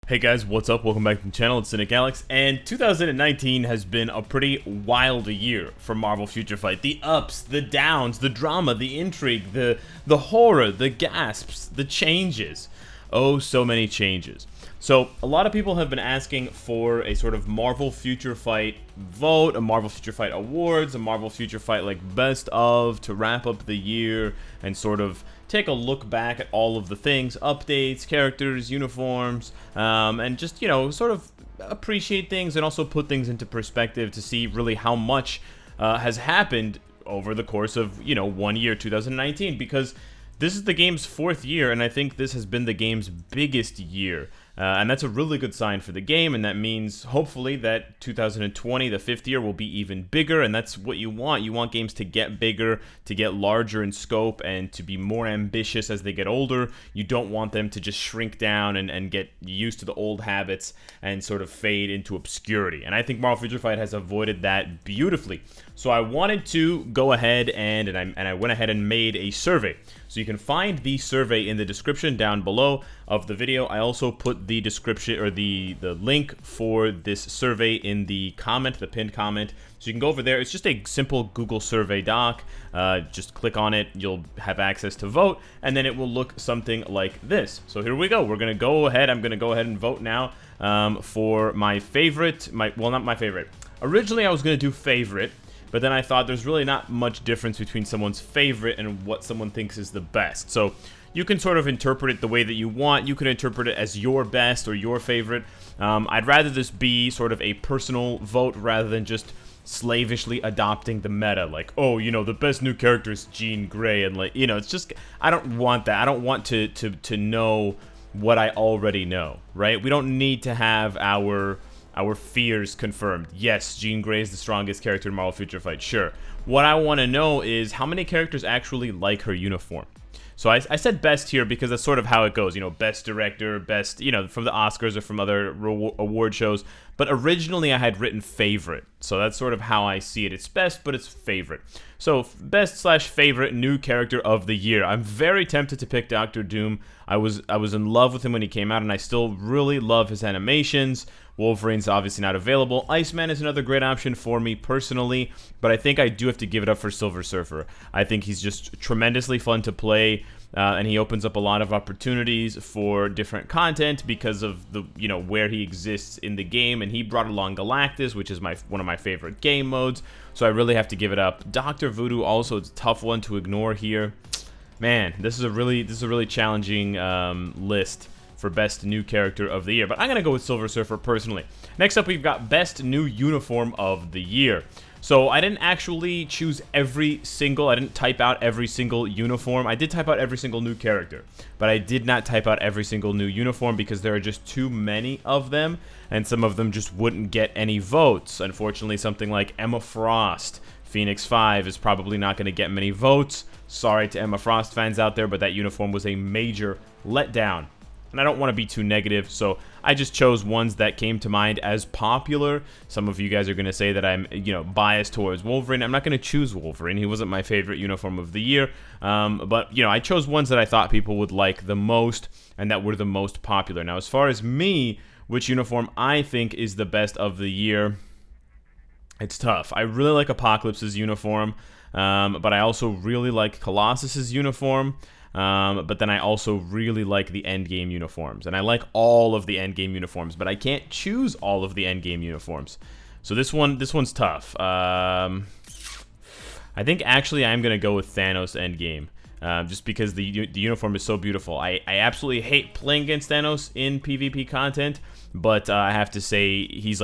Hey guys, what's up? Welcome back to the channel. It's Cynicalex, and 2019 has been a pretty wild year for Marvel Future Fight. The ups, the downs, the drama, the intrigue, the horror, the gasps, the changes. Oh, so many changes. So, a lot of people have been asking for a sort of Marvel Future Fight vote, a Marvel Future Fight awards, a Marvel Future Fight like best of to wrap up the year and sort of take a look back at all of the things, updates, characters, uniforms, and just, you know, sort of appreciate things and also put things into perspective to see really how much has happened over the course of, you know, 1 year, 2019, because this is the game's 4th year, and I think this has been the game's biggest year. And that's a really good sign for the game, and that means, hopefully, that 2020, the 5th year, will be even bigger, and that's what you want. You want games to get bigger, to get larger in scope, and to be more ambitious as they get older. You don't want them to just shrink down and get used to the old habits and sort of fade into obscurity. And I think Marvel Future Fight has avoided that beautifully. So I wanted to go ahead and I went ahead and made a survey. So you can find the survey in the description down below of the video. I also put the description or the link for this survey in the comment, the pinned comment. So you can go over there. It's just a simple Google survey doc. Just click on it. You'll have access to vote, and then it will look something like this. So here we go. We're gonna go ahead. I'm gonna go ahead and vote now for my favorite. Well, not my favorite. Originally, I was gonna do favorite. But then I thought there's really not much difference between someone's favorite and what someone thinks is the best. So you can sort of interpret it the way that you want. You can interpret it as your best or your favorite. I'd rather this be sort of a personal vote rather than just slavishly adopting the meta. Like, oh, you know, the best new character is Jean Grey. And, like, you know, it's just, I don't want that. I don't want to know what I already know, right? We don't need to have our fears confirmed. Yes, Jean Grey is the strongest character in Marvel Future Fight, sure. What I want to know is how many characters actually like her uniform. So I said best here because that's sort of how it goes, you know, best director, best, you know, from the Oscars or from other award shows. But originally I had written favorite, so that's sort of how I see it. It's best, but it's favorite. So best/favorite new character of the year. I'm very tempted to pick Doctor Doom. I was in love with him when he came out, and I still really love his animations. Wolverine's obviously not available. Iceman is another great option for me personally, but I think I do have to give it up for Silver Surfer. I think he's just tremendously fun to play, and he opens up a lot of opportunities for different content because of the, you know, where he exists in the game, and he brought along Galactus, which is one of my favorite game modes, so I really have to give it up. Dr. Voodoo also is a tough one to ignore here. Man, this is a really challenging list for best new character of the year, but I'm gonna go with Silver Surfer personally. Next up, we've got best new uniform of the year. So I didn't actually choose I didn't type out every single uniform. I did type out every single new character, but I did not type out every single new uniform because there are just too many of them, and some of them just wouldn't get any votes. Unfortunately, something like Emma Frost, Phoenix 5, is probably not going to get many votes. Sorry to Emma Frost fans out there, but that uniform was a major letdown. And I don't want to be too negative, so I just chose ones that came to mind as popular. Some of you guys are going to say that I'm, you know, biased towards Wolverine. I'm not going to choose Wolverine. He wasn't my favorite uniform of the year. But, you know, I chose ones that I thought people would like the most and that were the most popular. Now, as far as me, which uniform I think is the best of the year, it's tough. I really like Apocalypse's uniform, but I also really like Colossus's uniform. But then I also really like the endgame uniforms, and I like all of the endgame uniforms, but I can't choose all of the endgame uniforms. So this one's tough. I think actually I'm gonna go with Thanos endgame, just because the uniform is so beautiful. I absolutely hate playing against Thanos in PvP content, but I have to say he's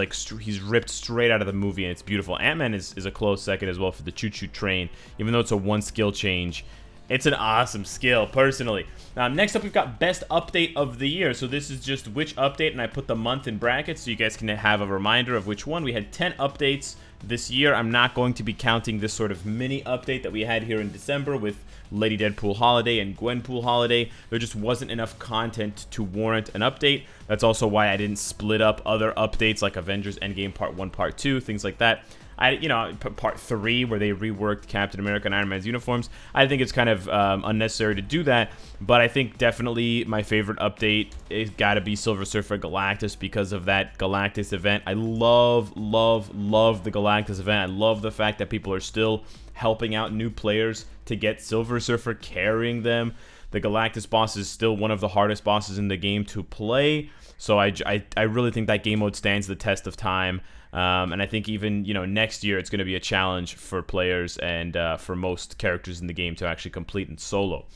ripped straight out of the movie, and it's beautiful. Ant-Man is a close second as well for the choo-choo train, even though it's a one skill change. It's an awesome skill, personally. Next up, we've got Best Update of the Year. So this is just which update, and I put the month in brackets so you guys can have a reminder of which one. We had 10 updates this year. I'm not going to be counting this sort of mini update that we had here in December with Lady Deadpool Holiday and Gwenpool Holiday. There just wasn't enough content to warrant an update. That's also why I didn't split up other updates like Avengers Endgame Part 1, Part 2, things like that. Part 3 where they reworked Captain America and Iron Man's uniforms. I think it's kind of unnecessary to do that, but I think definitely my favorite update is got to be Silver Surfer Galactus because of that Galactus event. I love the Galactus event. I love the fact that people are still helping out new players to get Silver Surfer, carrying them. The Galactus boss is still one of the hardest bosses in the game to play, so I really think that game mode stands the test of time. And I think even, next year it's going to be a challenge for players and for most characters in the game to actually complete in solo.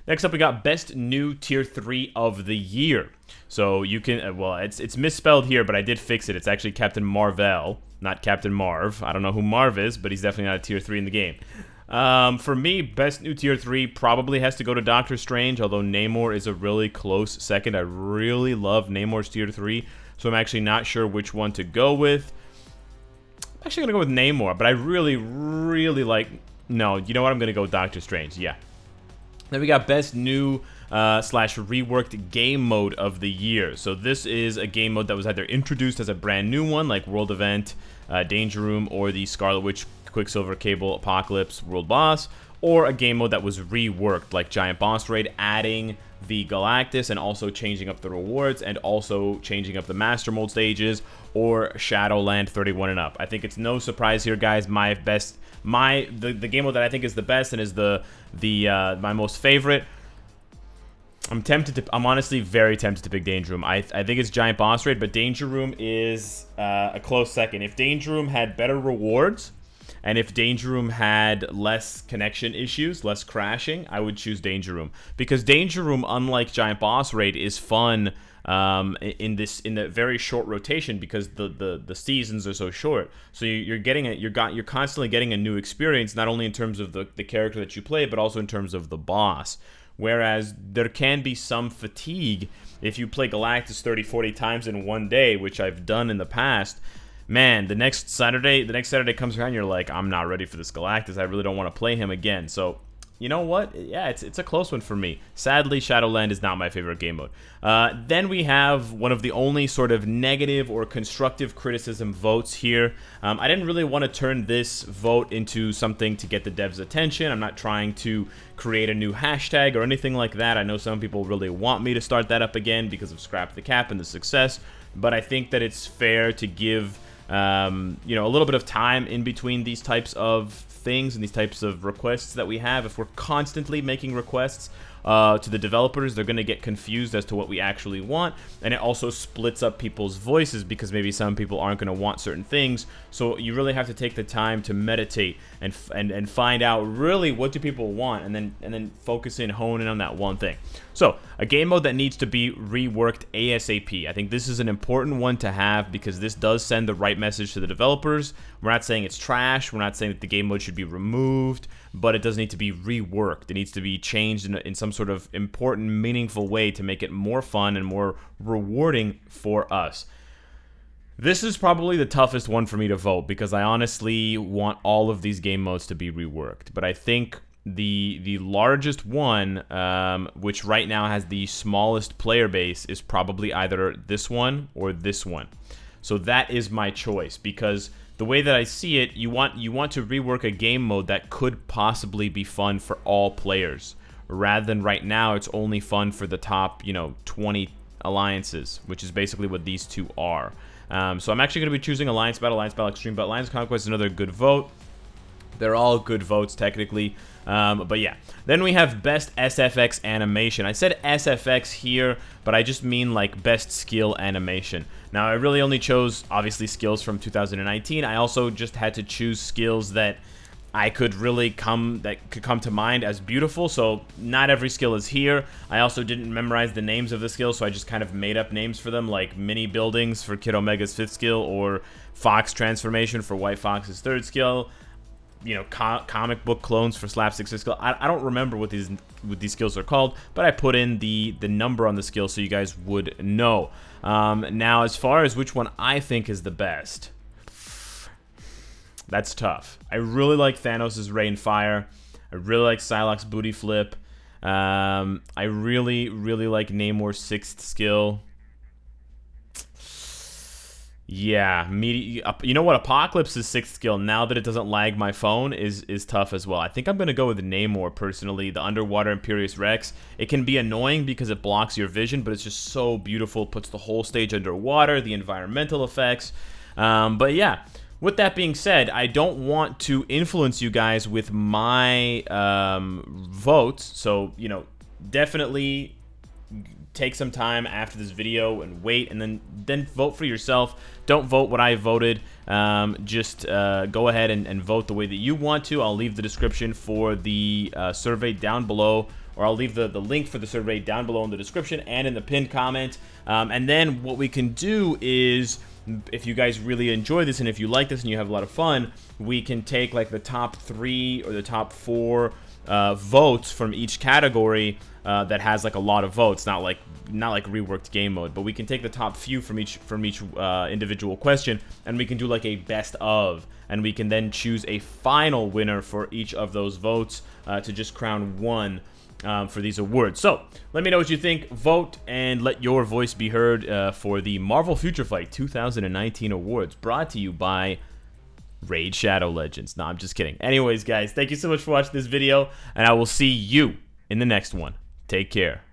Next up, we got Best New Tier 3 of the Year. So you can, well, it's misspelled here, but I did fix it. It's actually Captain Marvel, not Captain Marv. I don't know who Marv is, but he's definitely not a Tier 3 in the game. For me, Best New Tier 3 probably has to go to Doctor Strange, although Namor is a really close second. I really love Namor's Tier 3, so I'm actually not sure which one to go with. I'm actually going to go with Namor, but I really like... No, you know what? I'm going to go with Doctor Strange, yeah. Then we got Best New / Reworked Game Mode of the Year. So this is a game mode that was either introduced as a brand new one, like World Event, Danger Room, or the Scarlet Witch, Quicksilver, Cable, Apocalypse, World Boss, or a game mode that was reworked, like Giant Boss Raid, adding the Galactus and also changing up the rewards and also changing up the Master Mold stages, or Shadowland 31 and up. I think it's no surprise here, guys. The game mode that I think is the best and is my most favorite. I'm honestly very tempted to pick Danger Room. I think it's Giant Boss Raid, but Danger Room is a close second. If Danger Room had better rewards, and if Danger Room had less connection issues, less crashing, I would choose Danger Room. Because Danger Room, unlike Giant Boss Raid, is fun in the very short rotation because the seasons are so short. So you're constantly getting a new experience, not only in terms of the character that you play, but also in terms of the boss. Whereas there can be some fatigue if you play Galactus 30-40 times in one day, which I've done in the past. Man, the next Saturday comes around, you're like, I'm not ready for this Galactus. I really don't want to play him again. So, you know what? Yeah, it's a close one for me. Sadly, Shadowland is not my favorite game mode. Then we have one of the only sort of negative or constructive criticism votes here. I didn't really want to turn this vote into something to get the devs' attention. I'm not trying to create a new hashtag or anything like that. I know some people really want me to start that up again because of Scrap the Cap and the success. But I think that it's fair to give... a little bit of time in between these types of things and these types of requests that we have. If we're constantly making requests to the developers, they're going to get confused as to what we actually want, and it also splits up people's voices because maybe some people aren't going to want certain things. So you really have to take the time to meditate and find out really what do people want, and then focus in, hone in on that one thing. So a game mode that needs to be reworked ASAP. I think this is an important one to have because this does send the right message to the developers. We're not saying it's trash. We're not saying that the game mode should be removed, but it does need to be reworked. It needs to be changed in some sort of important, meaningful way to make it more fun and more rewarding for us. This is probably the toughest one for me to vote because I honestly want all of these game modes to be reworked. But I think the largest one, which right now has the smallest player base, is probably either this one or this one. So that is my choice because the way that I see it, you want to rework a game mode that could possibly be fun for all players, rather than right now it's only fun for the top 20 alliances, which is basically what these two are. So I'm actually going to be choosing Alliance Battle Extreme, but Alliance Conquest is another good vote. They're all good votes technically. But yeah, then we have Best SFX Animation. I said SFX here, but I just mean like Best Skill Animation. Now, I really only chose, obviously, skills from 2019. I also just had to choose skills that could come to mind as beautiful, so not every skill is here. I also didn't memorize the names of the skills, so I just kind of made up names for them, like Mini Buildings for Kid Omega's 5th skill, or Fox Transformation for White Fox's 3rd skill. Comic book clones for Slapstick's 5th skill. I don't remember what these skills are called, but I put in the number on the skill so you guys would know. Now, as far as which one I think is the best, that's tough. I really like Thanos' Rain Fire. I really like Psylocke's Booty Flip. I really like Namor's 6th skill. Yeah, you know what? Apocalypse's sixth skill, now that it doesn't lag my phone, is tough as well. I think I'm gonna go with Namor personally. The Underwater Imperious Rex. It can be annoying because it blocks your vision, but it's just so beautiful. Puts the whole stage underwater. The environmental effects. But yeah. With that being said, I don't want to influence you guys with my votes. So definitely take some time after this video and wait, and then vote for yourself. Don't vote what I voted. Just go ahead and vote the way that you want to. I'll leave the description for the survey down below, or I'll leave the link for the survey down below in the description and in the pinned comment. And then what we can do is, if you guys really enjoy this and if you like this and you have a lot of fun, we can take like the top 3 or the top 4 votes from each category that has like a lot of votes, not like reworked game mode, but we can take the top few from each individual question, and we can do like a best of, and we can then choose a final winner for each of those votes to just crown one for these awards. So let me know what you think. Vote and let your voice be heard for the Marvel Future Fight 2019 awards, brought to you by Raid Shadow Legends. No, I'm just kidding. Anyways, guys, thank you so much for watching this video, and I will see you in the next one. Take care.